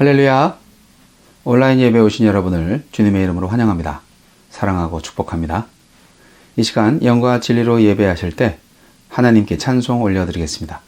할렐루야! 온라인 예배에 오신 여러분을 주님의 이름으로 환영합니다. 사랑하고 축복합니다. 이 시간 영과 진리로 예배하실 때 하나님께 찬송 올려드리겠습니다.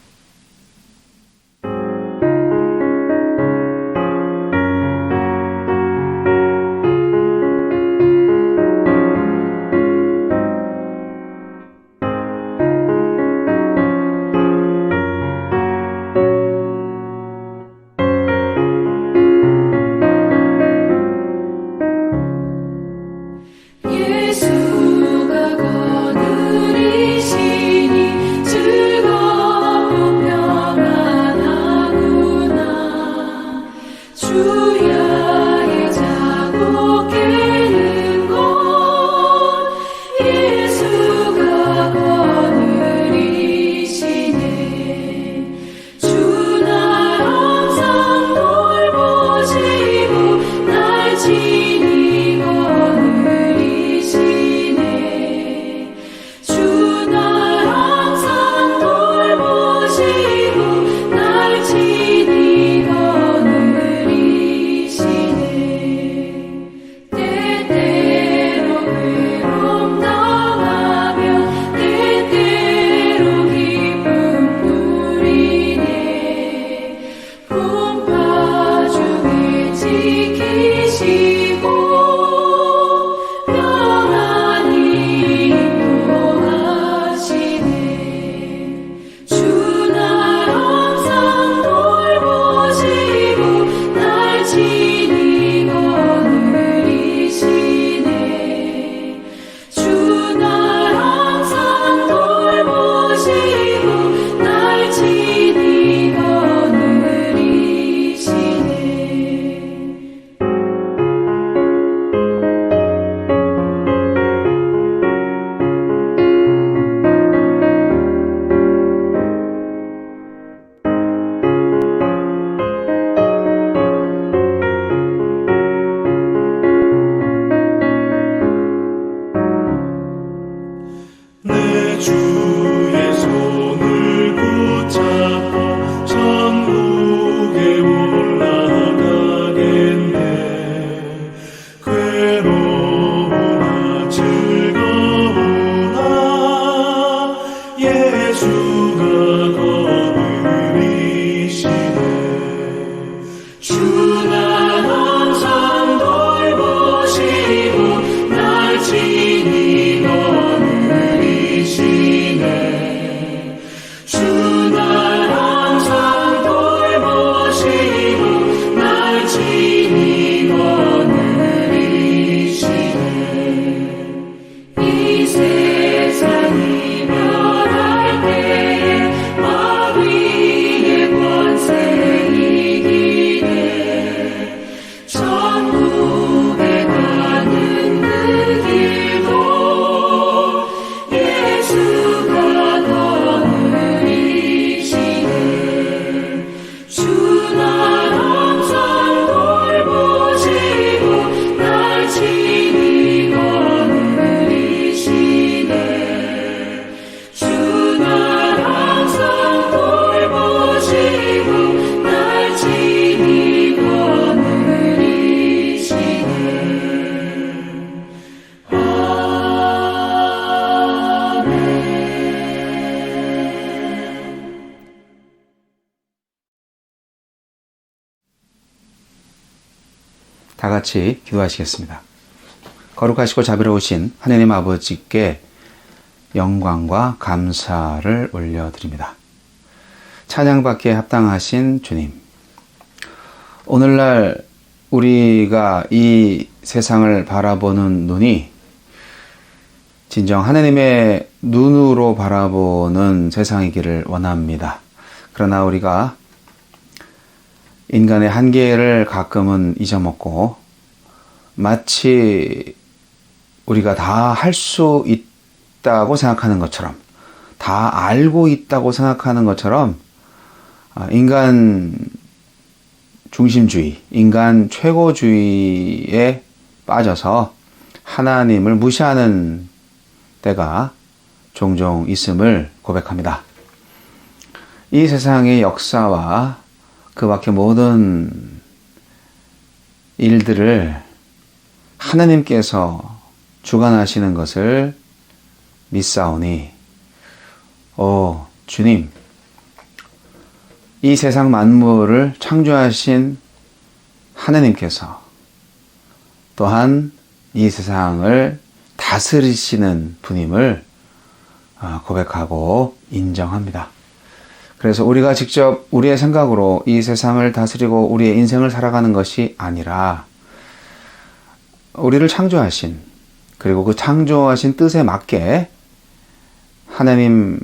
다 같이 기도하시겠습니다. 거룩하시고 자비로우신 하나님 아버지께 영광과 감사를 올려드립니다. 찬양받기에 합당하신 주님, 오늘날 우리가 이 세상을 바라보는 눈이 진정 하나님의 눈으로 바라보는 세상이기를 원합니다. 그러나 우리가 인간의 한계를 가끔은 잊어먹고 마치 우리가 다 할 수 있다고 생각하는 것처럼, 다 알고 있다고 생각하는 것처럼 인간 중심주의, 인간 최고주의에 빠져서 하나님을 무시하는 때가 종종 있음을 고백합니다. 이 세상의 역사와 그 밖의 모든 일들을 하나님께서 주관하시는 것을 믿사오니, 주님, 이 세상 만물을 창조하신 하나님께서 또한 이 세상을 다스리시는 분임을 고백하고 인정합니다. 그래서 우리가 직접 우리의 생각으로 이 세상을 다스리고 우리의 인생을 살아가는 것이 아니라 우리를 창조하신, 그리고 그 창조하신 뜻에 맞게 하나님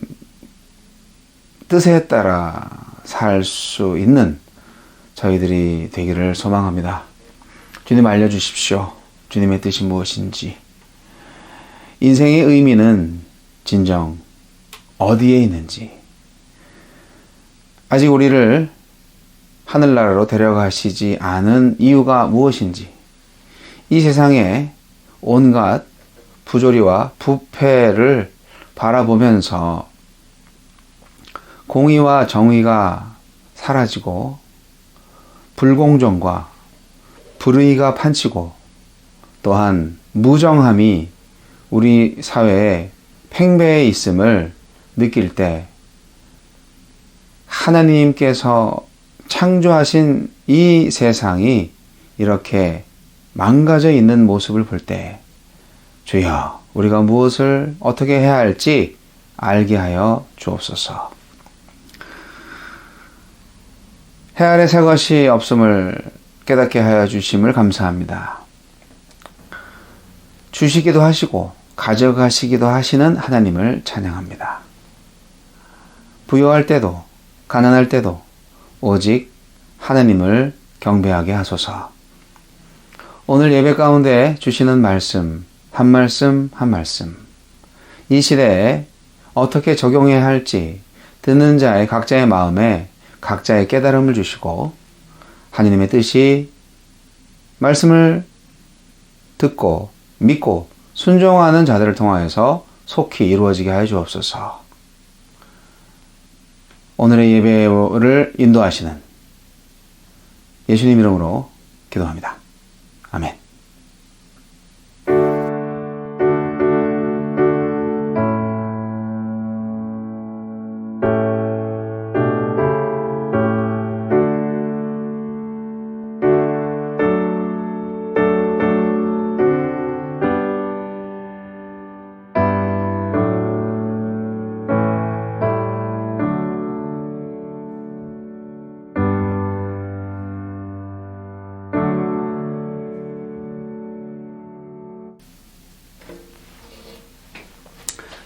뜻에 따라 살 수 있는 저희들이 되기를 소망합니다. 주님 알려주십시오. 주님의 뜻이 무엇인지. 인생의 의미는 진정 어디에 있는지, 아직 우리를 하늘나라로 데려가시지 않은 이유가 무엇인지, 이 세상에 온갖 부조리와 부패를 바라보면서 공의와 정의가 사라지고 불공정과 불의가 판치고 또한 무정함이 우리 사회에 팽배해 있음을 느낄 때, 하나님께서 창조하신 이 세상이 이렇게 망가져 있는 모습을 볼 때, 주여, 우리가 무엇을 어떻게 해야 할지 알게 하여 주옵소서. 해 아래 새 것이 없음을 깨닫게 하여 주심을 감사합니다. 주시기도 하시고 가져가시기도 하시는 하나님을 찬양합니다. 부유할 때도 가난할 때도 오직 하나님을 경배하게 하소서. 오늘 예배 가운데 주시는 말씀, 한 말씀 한 말씀, 이 시대에 어떻게 적용해야 할지 듣는 자의 각자의 마음에 각자의 깨달음을 주시고, 하나님의 뜻이 말씀을 듣고 믿고 순종하는 자들을 통하여서 속히 이루어지게 하여 주옵소서. 오늘의 예배를 인도하시는 예수님 이름으로 기도합니다. 아멘.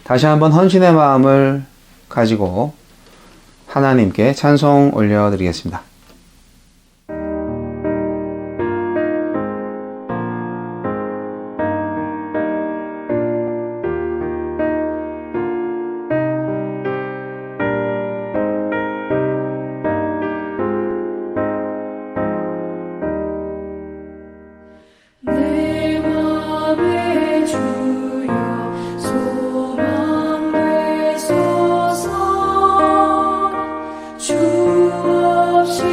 다시 한번 헌신의 마음을 가지고 하나님께 찬송 올려드리겠습니다. 주 없이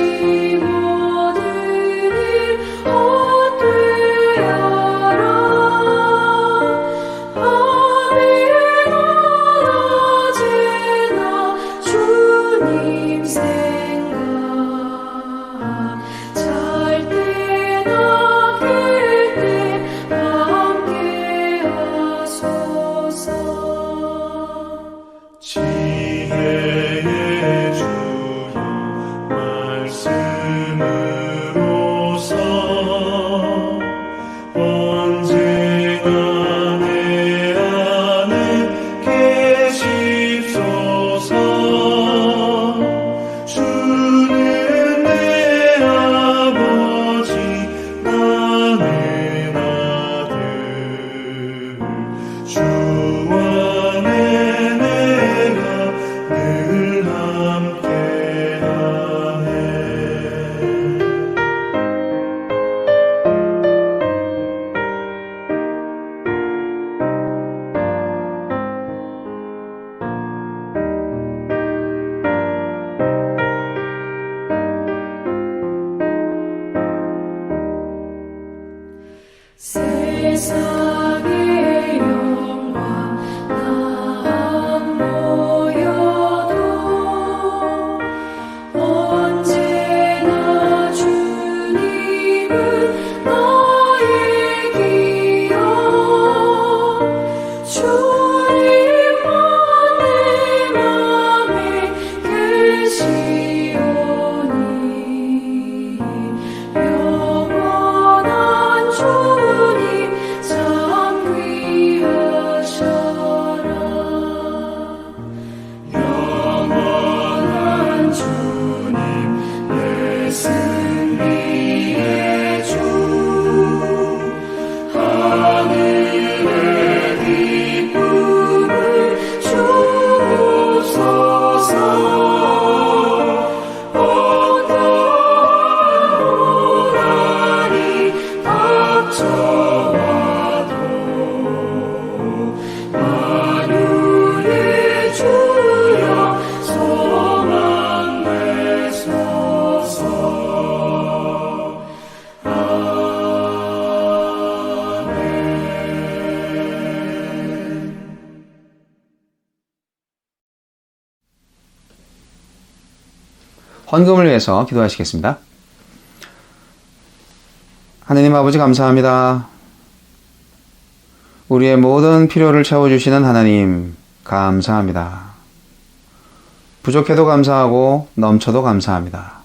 승리의 주 하늘의 기쁨을 주옵소서. 어떠한 고난이 닥쳐와도 만유의 주여 소망 되소서. 헌금을 위해서 기도하시겠습니다. 하느님 아버지 감사합니다. 우리의 모든 필요를 채워주시는 하나님 감사합니다. 부족해도 감사하고 넘쳐도 감사합니다.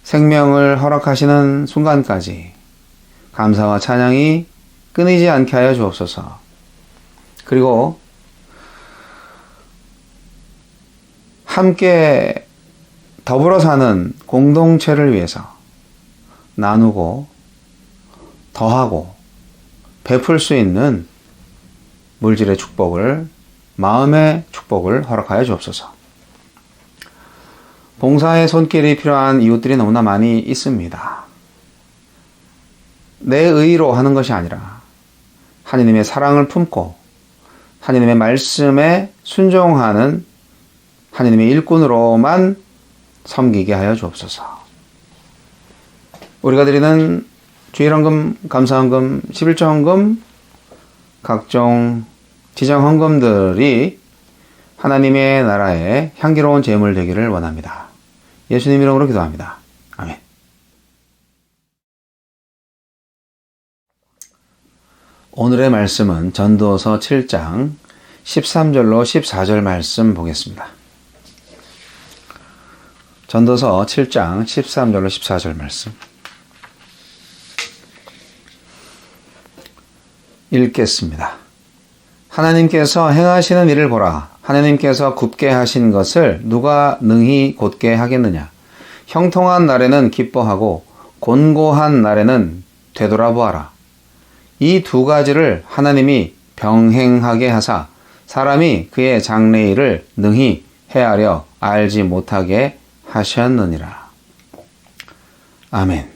생명을 허락하시는 순간까지 감사와 찬양이 끊이지 않게 하여 주옵소서. 그리고 함께 더불어 사는 공동체를 위해서 나누고 더하고 베풀 수 있는 물질의 축복을, 마음의 축복을 허락하여 주옵소서. 봉사의 손길이 필요한 이웃들이 너무나 많이 있습니다. 내 의로 하는 것이 아니라 하느님의 사랑을 품고 하느님의 말씀에 순종하는 하느님의 일꾼으로만 섬기게 하여 주옵소서. 우리가 드리는 주일헌금, 감사헌금, 11조헌금, 각종 지정헌금들이 하나님의 나라에 향기로운 제물 되기를 원합니다. 예수님 이름으로 기도합니다. 아멘. 오늘의 말씀은 전도서 7장 13절로 14절 말씀 보겠습니다. 전도서 7장 13절로 14절 말씀 읽겠습니다. 하나님께서 행하시는 일을 보라. 하나님께서 굽게 하신 것을 누가 능히 곧게 하겠느냐. 형통한 날에는 기뻐하고 곤고한 날에는 되돌아보아라. 이 두 가지를 하나님이 병행하게 하사 사람이 그의 장래일을 능히 헤아려 알지 못하게 하셨느니라. 아멘.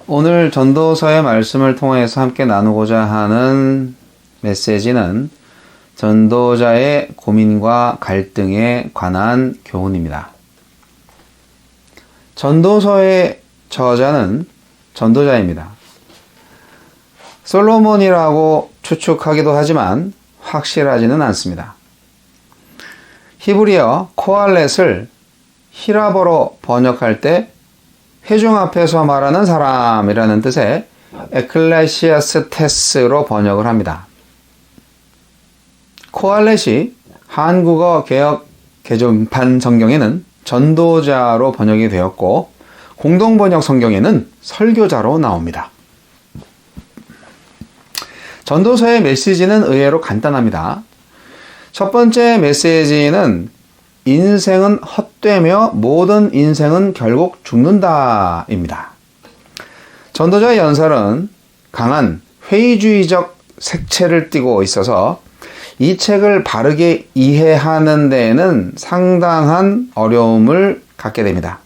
오늘 전도서의 말씀을 통해서 함께 나누고자 하는 메시지는 전도자의 고민과 갈등에 관한 교훈입니다. 전도서의 저자는 전도자입니다. 솔로몬이라고 추측하기도 하지만 확실하지는 않습니다. 히브리어 코알렛을 히라버로 번역할 때 회중 앞에서 말하는 사람이라는 뜻의 에클레시아스테스로 번역을 합니다. 코알렛이 한국어 개역 개정판 성경에는 전도자로 번역이 되었고 공동번역 성경에는 설교자로 나옵니다. 전도서의 메시지는 의외로 간단합니다. 첫 번째 메시지는 인생은 헛되며 모든 인생은 결국 죽는다입니다. 전도자의 연설은 강한 회의주의적 색채를 띠고 있어서 이 책을 바르게 이해하는 데에는 상당한 어려움을 갖게 됩니다.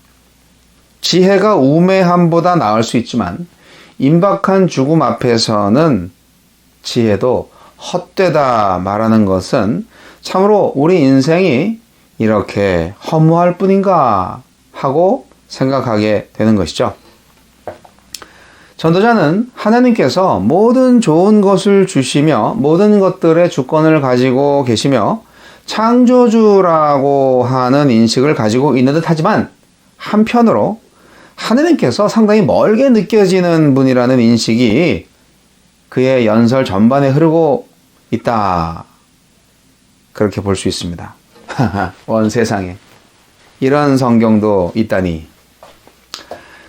지혜가 우매함보다 나을 수 있지만 임박한 죽음 앞에서는 지혜도 헛되다 말하는 것은 참으로 우리 인생이 이렇게 허무할 뿐인가 하고 생각하게 되는 것이죠. 전도자는 하나님께서 모든 좋은 것을 주시며 모든 것들의 주권을 가지고 계시며 창조주라고 하는 인식을 가지고 있는 듯 하지만 한편으로 하나님께서 상당히 멀게 느껴지는 분이라는 인식이 그의 연설 전반에 흐르고 있다. 그렇게 볼 수 있습니다. 원 세상에 이런 성경도 있다니.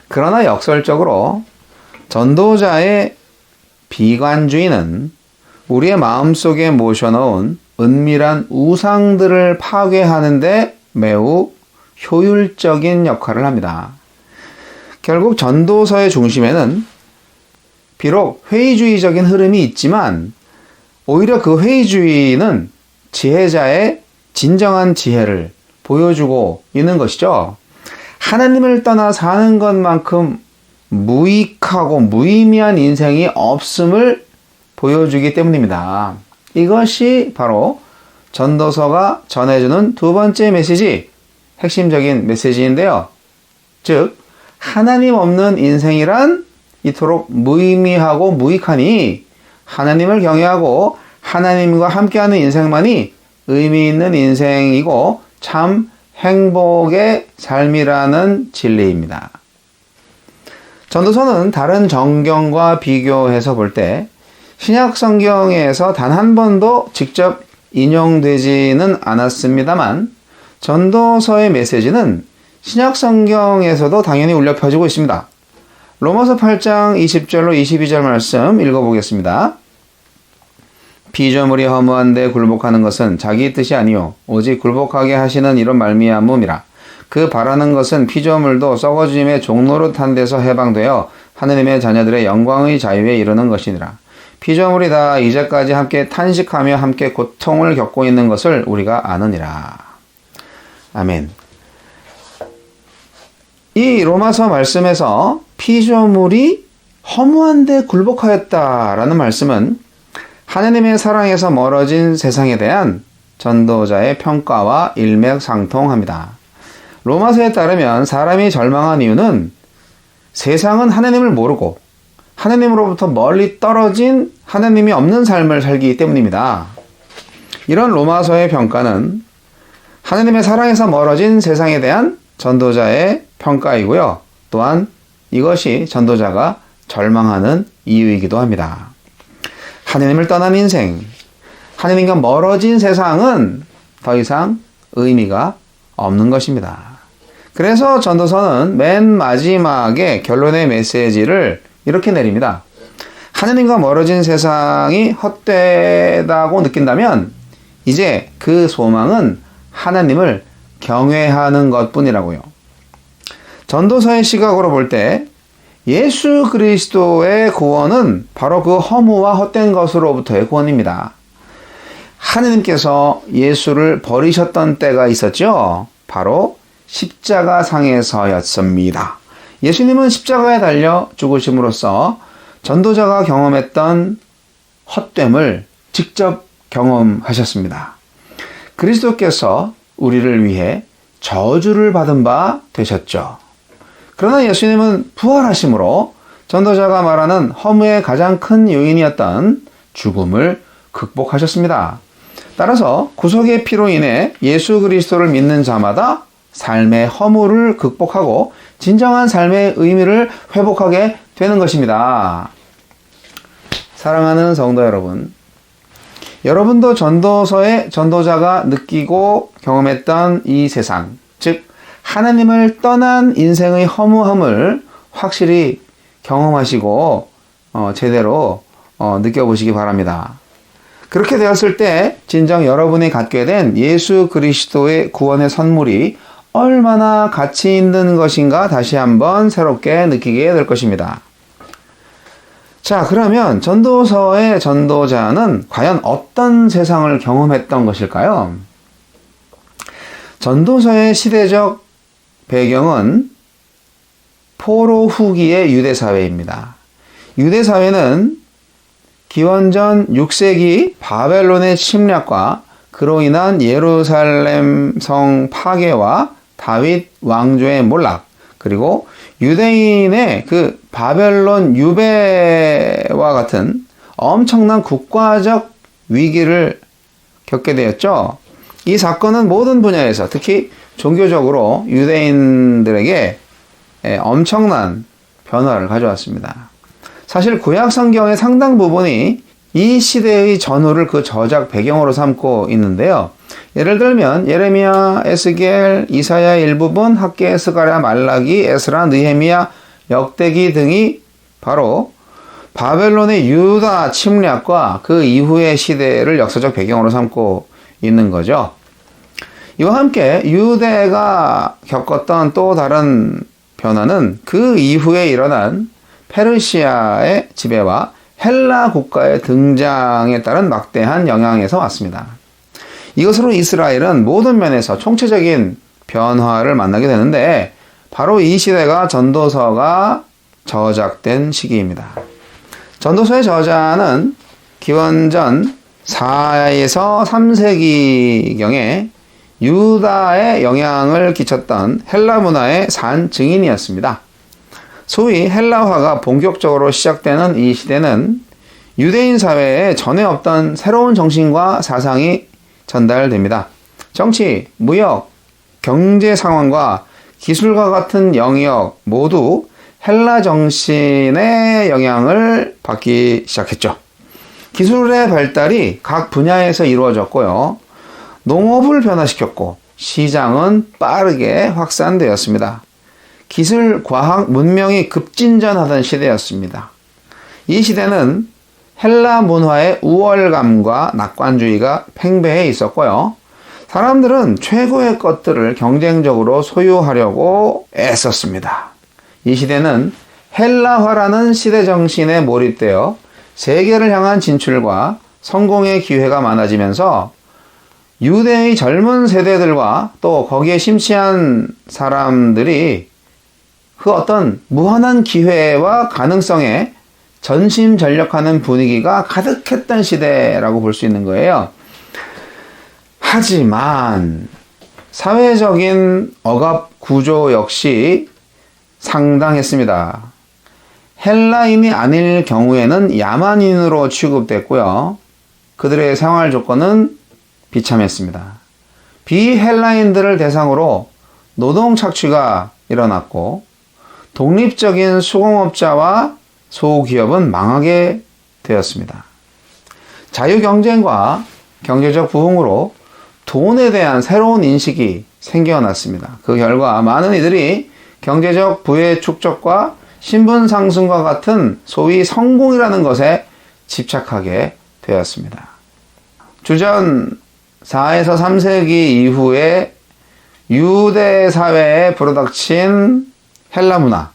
그러나 역설적으로 전도자의 비관주의는 우리의 마음속에 모셔놓은 은밀한 우상들을 파괴하는데 매우 효율적인 역할을 합니다. 결국 전도서의 중심에는 비록 회의주의적인 흐름이 있지만 오히려 그 회의주의는 지혜자의 진정한 지혜를 보여주고 있는 것이죠. 하나님을 떠나 사는 것만큼 무익하고 무의미한 인생이 없음을 보여주기 때문입니다. 이것이 바로 전도서가 전해주는 두 번째 메시지, 핵심적인 메시지인데요. 즉, 하나님 없는 인생이란 이토록 무의미하고 무익하니 하나님을 경외하고 하나님과 함께하는 인생만이 의미 있는 인생이고 참 행복의 삶이라는 진리입니다. 전도서는 다른 정경과 비교해서 볼 때 신약 성경에서 단 한 번도 직접 인용되지는 않았습니다만 전도서의 메시지는 신약 성경에서도 당연히 울려 퍼지고 있습니다. 로마서 8장 20절로 22절 말씀 읽어보겠습니다. 피조물이 허무한데 굴복하는 것은 자기 뜻이 아니요 오직 굴복하게 하시는 이런 말미암음이라. 그 바라는 것은 피조물도 썩어짐의 종노릇한 데서 해방되어 하느님의 자녀들의 영광의 자유에 이르는 것이니라. 피조물이 다 이제까지 함께 탄식하며 함께 고통을 겪고 있는 것을 우리가 아느니라. 아멘. 이 로마서 말씀에서 피조물이 허무한데 굴복하였다라는 말씀은 하나님의 사랑에서 멀어진 세상에 대한 전도자의 평가와 일맥상통합니다. 로마서에 따르면 사람이 절망한 이유는 세상은 하나님을 모르고 하나님으로부터 멀리 떨어진 하나님이 없는 삶을 살기 때문입니다. 이런 로마서의 평가는 하나님의 사랑에서 멀어진 세상에 대한 전도자의 평가이고요. 또한 이것이 전도자가 절망하는 이유이기도 합니다. 하나님을 떠난 인생, 하나님과 멀어진 세상은 더 이상 의미가 없는 것입니다. 그래서 전도서는 맨 마지막에 결론의 메시지를 이렇게 내립니다. 하나님과 멀어진 세상이 헛되다고 느낀다면 이제 그 소망은 하나님을 경외하는 것뿐이라고요. 전도서의 시각으로 볼 때 예수 그리스도의 구원은 바로 그 허무와 헛된 것으로부터의 구원입니다. 하느님께서 예수를 버리셨던 때가 있었죠. 바로 십자가상에서였습니다. 예수님은 십자가에 달려 죽으심으로써 전도자가 경험했던 헛됨을 직접 경험하셨습니다. 그리스도께서 우리를 위해 저주를 받은 바 되셨죠. 그러나 예수님은 부활하심으로 전도자가 말하는 허무의 가장 큰 요인이었던 죽음을 극복하셨습니다. 따라서 구속의 피로 인해 예수 그리스도를 믿는 자마다 삶의 허무를 극복하고 진정한 삶의 의미를 회복하게 되는 것입니다. 사랑하는 성도 여러분, 여러분도 전도서의 전도자가 느끼고 경험했던 이 세상, 즉 하나님을 떠난 인생의 허무함을 확실히 경험하시고 제대로 느껴보시기 바랍니다. 그렇게 되었을 때 진정 여러분이 갖게 된 예수 그리스도의 구원의 선물이 얼마나 가치 있는 것인가 다시 한번 새롭게 느끼게 될 것입니다. 자, 그러면 전도서의 전도자는 과연 어떤 세상을 경험했던 것일까요? 전도서의 시대적 배경은 포로 후기의 유대사회입니다. 유대사회는 기원전 6세기 바벨론의 침략과 그로 인한 예루살렘 성 파괴와 다윗 왕조의 몰락, 그리고 유대인의 그 바벨론 유배와 같은 엄청난 국가적 위기를 겪게 되었죠. 이 사건은 모든 분야에서 특히 종교적으로 유대인들에게 엄청난 변화를 가져왔습니다. 사실 구약 성경의 상당 부분이 이 시대의 전후를 그 저작 배경으로 삼고 있는데요. 예를 들면 예레미야, 에스겔, 이사야 일부분, 학개, 스가랴, 말라기, 에스라, 느헤미야, 역대기 등이 바로 바벨론의 유다 침략과 그 이후의 시대를 역사적 배경으로 삼고 있는 거죠. 이와 함께 유대가 겪었던 또 다른 변화는 그 이후에 일어난 페르시아의 지배와 헬라 국가의 등장에 따른 막대한 영향에서 왔습니다. 이것으로 이스라엘은 모든 면에서 총체적인 변화를 만나게 되는데 바로 이 시대가 전도서가 저작된 시기입니다. 전도서의 저자는 기원전 4에서 3세기경에 유다에 영향을 끼쳤던 헬라 문화의 산 증인이었습니다. 소위 헬라화가 본격적으로 시작되는 이 시대는 유대인 사회에 전에 없던 새로운 정신과 사상이 전달됩니다. 정치, 무역, 경제 상황과 기술과 같은 영역 모두 헬라 정신의 영향을 받기 시작했죠. 기술의 발달이 각 분야에서 이루어졌고요. 농업을 변화시켰고 시장은 빠르게 확산되었습니다. 기술, 과학, 문명이 급진전하던 시대였습니다. 이 시대는 헬라 문화의 우월감과 낙관주의가 팽배해 있었고요. 사람들은 최고의 것들을 경쟁적으로 소유하려고 애썼습니다. 이 시대는 헬라화라는 시대 정신에 몰입되어 세계를 향한 진출과 성공의 기회가 많아지면서 유대의 젊은 세대들과 또 거기에 심취한 사람들이 그 어떤 무한한 기회와 가능성에 전심전력하는 분위기가 가득했던 시대라고 볼 수 있는 거예요. 하지만 사회적인 억압 구조 역시 상당했습니다. 헬라인이 아닐 경우에는 야만인으로 취급됐고요. 그들의 생활 조건은 비참했습니다. 비헬라인들을 대상으로 노동 착취가 일어났고 독립적인 수공업자와 소기업은 망하게 되었습니다. 자유경쟁과 경제적 부흥으로 돈에 대한 새로운 인식이 생겨났습니다. 그 결과 많은 이들이 경제적 부의 축적과 신분 상승과 같은 소위 성공이라는 것에 집착하게 되었습니다. 주전 4에서 3세기 이후에 유대 사회에 불어닥친 헬라 문화,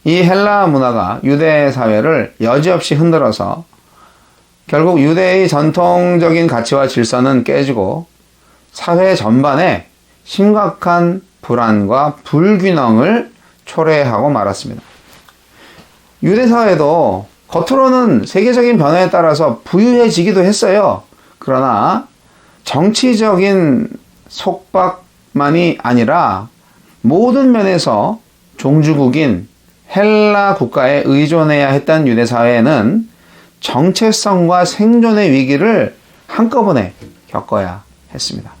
이 헬라 문화가 유대 사회를 여지없이 흔들어서 결국 유대의 전통적인 가치와 질서는 깨지고 사회 전반에 심각한 불안과 불균형을 초래하고 말았습니다. 유대 사회도 겉으로는 세계적인 변화에 따라서 부유해지기도 했어요. 그러나 정치적인 속박만이 아니라 모든 면에서 종주국인 헬라 국가에 의존해야 했던 유대 사회에는 정체성과 생존의 위기를 한꺼번에 겪어야 했습니다.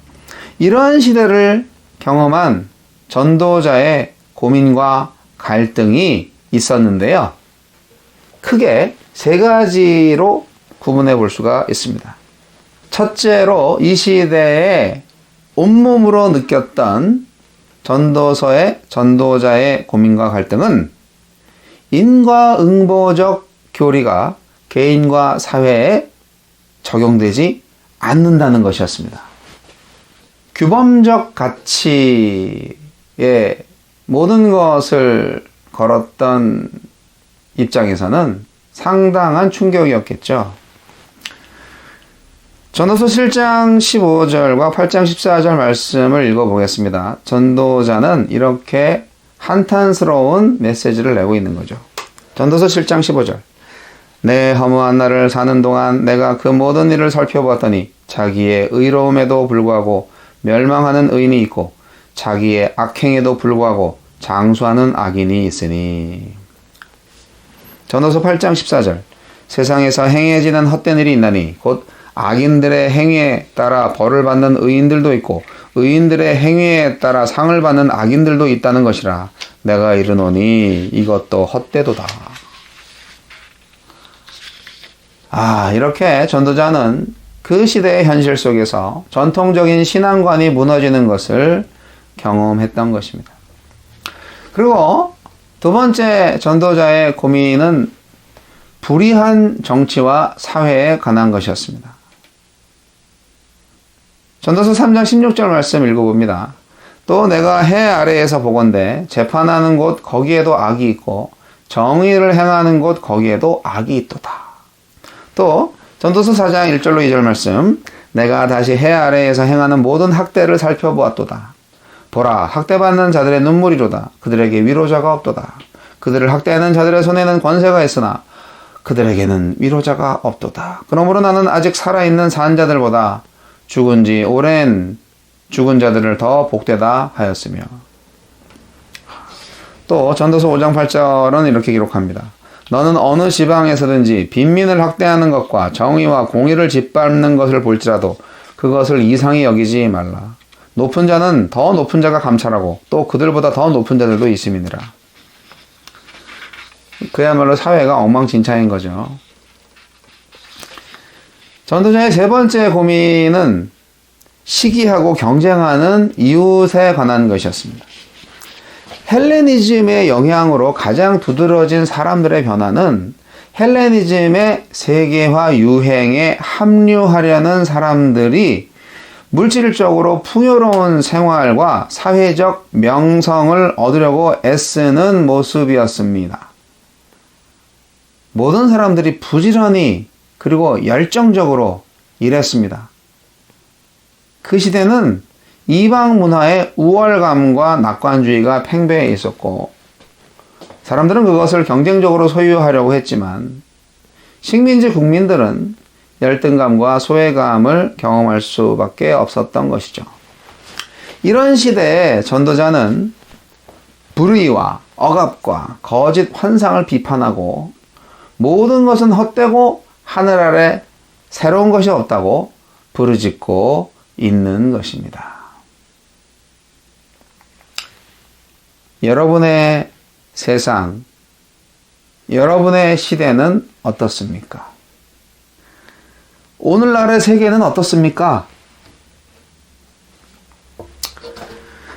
이러한 시대를 경험한 전도자의 고민과 갈등이 있었는데요. 크게 세 가지로 구분해 볼 수가 있습니다. 첫째로 이 시대에 온몸으로 느꼈던 전도서의 전도자의 고민과 갈등은 인과응보적 교리가 개인과 사회에 적용되지 않는다는 것이었습니다. 규범적 가치에 모든 것을 걸었던 입장에서는 상당한 충격이었겠죠. 전도서 7장 15절과 8장 14절 말씀을 읽어보겠습니다. 전도자는 이렇게 한탄스러운 메시지를 내고 있는 거죠. 전도서 7장 15절. 내 허무한 날을 사는 동안 내가 그 모든 일을 살펴보았더니 자기의 의로움에도 불구하고 멸망하는 의인이 있고 자기의 악행에도 불구하고 장수하는 악인이 있으니. 전도서 8장 14절. 세상에서 행해지는 헛된 일이 있나니 곧 악인들의 행위에 따라 벌을 받는 의인들도 있고 의인들의 행위에 따라 상을 받는 악인들도 있다는 것이라. 내가 이르노니 이것도 헛되도다. 이렇게 전도자는 그 시대의 현실 속에서 전통적인 신앙관이 무너지는 것을 경험했던 것입니다. 그리고 두 번째 전도자의 고민은 불의한 정치와 사회에 관한 것이었습니다. 전도서 3장 16절 말씀 읽어봅니다. 또 내가 해 아래에서 보건대 재판하는 곳 거기에도 악이 있고 정의를 행하는 곳 거기에도 악이 있도다. 또 전도서 4장 1절로 2절 말씀 내가 다시 해 아래에서 행하는 모든 학대를 살펴보았도다. 보라 학대받는 자들의 눈물이로다. 그들에게 위로자가 없도다. 그들을 학대하는 자들의 손에는 권세가 있으나 그들에게는 위로자가 없도다. 그러므로 나는 아직 살아있는 산 자들보다 죽은 지 오랜 죽은 자들을 더 복되다 하였으며 또 전도서 5장 8절은 이렇게 기록합니다. 너는 어느 지방에서든지 빈민을 학대하는 것과 정의와 공의를 짓밟는 것을 볼지라도 그것을 이상히 여기지 말라. 높은 자는 더 높은 자가 감찰하고 또 그들보다 더 높은 자들도 있음이니라. 그야말로 사회가 엉망진창인 거죠. 전도자의 세 번째 고민은 시기하고 경쟁하는 이웃에 관한 것이었습니다. 헬레니즘의 영향으로 가장 두드러진 사람들의 변화는 헬레니즘의 세계화 유행에 합류하려는 사람들이 물질적으로 풍요로운 생활과 사회적 명성을 얻으려고 애쓰는 모습이었습니다. 모든 사람들이 부지런히 그리고 열정적으로 일했습니다. 그 시대는 이방 문화의 우월감과 낙관주의가 팽배해 있었고 사람들은 그것을 경쟁적으로 소유하려고 했지만 식민지 국민들은 열등감과 소외감을 경험할 수밖에 없었던 것이죠. 이런 시대에 전도자는 불의와 억압과 거짓 환상을 비판하고 모든 것은 헛되고 하늘 아래 새로운 것이 없다고 부르짖고 있는 것입니다. 여러분의 세상, 여러분의 시대는 어떻습니까? 오늘날의 세계는 어떻습니까?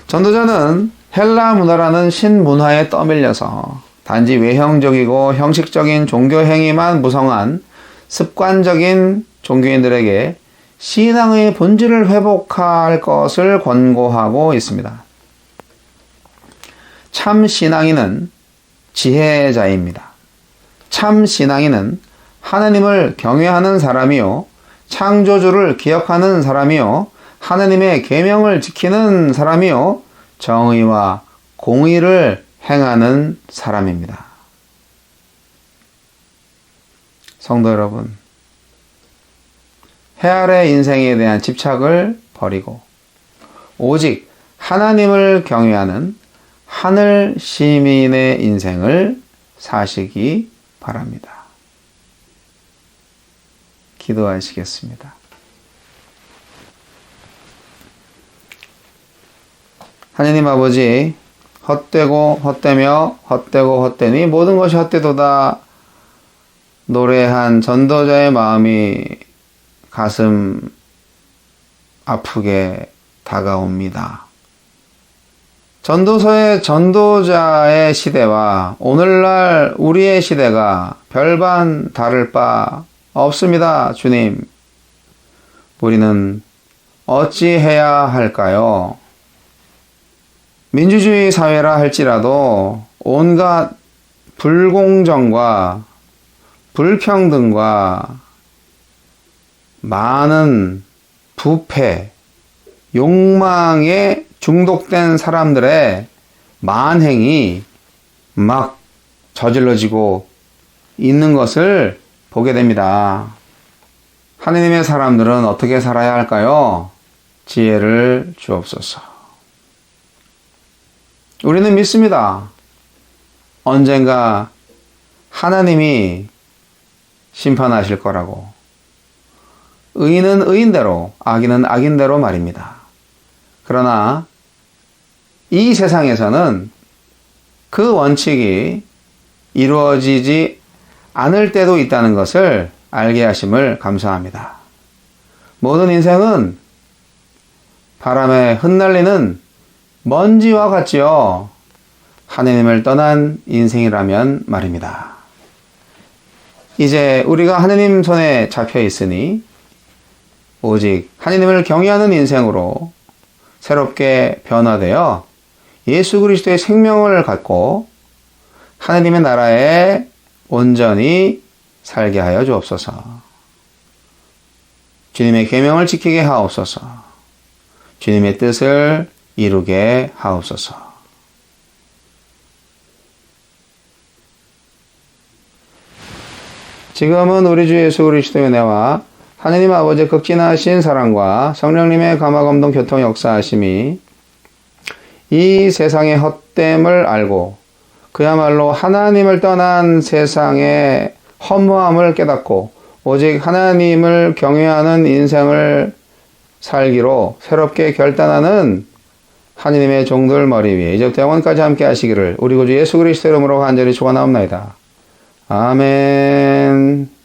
전도자는 헬라 문화라는 신문화에 떠밀려서 단지 외형적이고 형식적인 종교 행위만 무성한 습관적인 종교인들에게 신앙의 본질을 회복할 것을 권고하고 있습니다. 참 신앙인은 지혜자입니다. 참 신앙인은 하나님을 경외하는 사람이요 창조주를 기억하는 사람이요 하나님의 계명을 지키는 사람이요 정의와 공의를 행하는 사람입니다. 성도 여러분, 해 아래 인생에 대한 집착을 버리고 오직 하나님을 경외하는 하늘 시민의 인생을 사시기 바랍니다. 기도하시겠습니다. 하나님 아버지, 헛되고 헛되며 헛되고 헛되니 모든 것이 헛되도다 노래한 전도자의 마음이 가슴 아프게 다가옵니다. 전도서의 전도자의 시대와 오늘날 우리의 시대가 별반 다를 바 없습니다. 주님, 우리는 어찌해야 할까요? 민주주의 사회라 할지라도 온갖 불공정과 불평등과 많은 부패, 욕망에 중독된 사람들의 만행이 막 저질러지고 있는 것을 보게 됩니다. 하느님의 사람들은 어떻게 살아야 할까요? 지혜를 주옵소서. 우리는 믿습니다. 언젠가 하나님이 심판하실 거라고. 의인은 의인대로, 악인은 악인대로 말입니다. 그러나 이 세상에서는 그 원칙이 이루어지지 않을 때도 있다는 것을 알게 하심을 감사합니다. 모든 인생은 바람에 흩날리는 먼지와 같지요. 하느님을 떠난 인생이라면 말입니다. 이제 우리가 하느님 손에 잡혀 있으니 오직 하느님을 경외하는 인생으로 새롭게 변화되어 예수 그리스도의 생명을 갖고 하느님의 나라에 온전히 살게 하여 주옵소서. 주님의 계명을 지키게 하옵소서. 주님의 뜻을 이루게 하옵소서. 지금은 우리 주 예수 그리스도의 은혜와 하느님 아버지의 극진하신 사랑과 성령님의 감화감동 교통 역사하심이 이 세상의 헛됨을 알고 그야말로 하나님을 떠난 세상의 허무함을 깨닫고 오직 하나님을 경외하는 인생을 살기로 새롭게 결단하는 하느님의 종들 머리 위에 이제부터 영원까지 함께 하시기를 우리 구주 예수 그리스도 이름으로 간절히 축원하옵나이다. 아멘.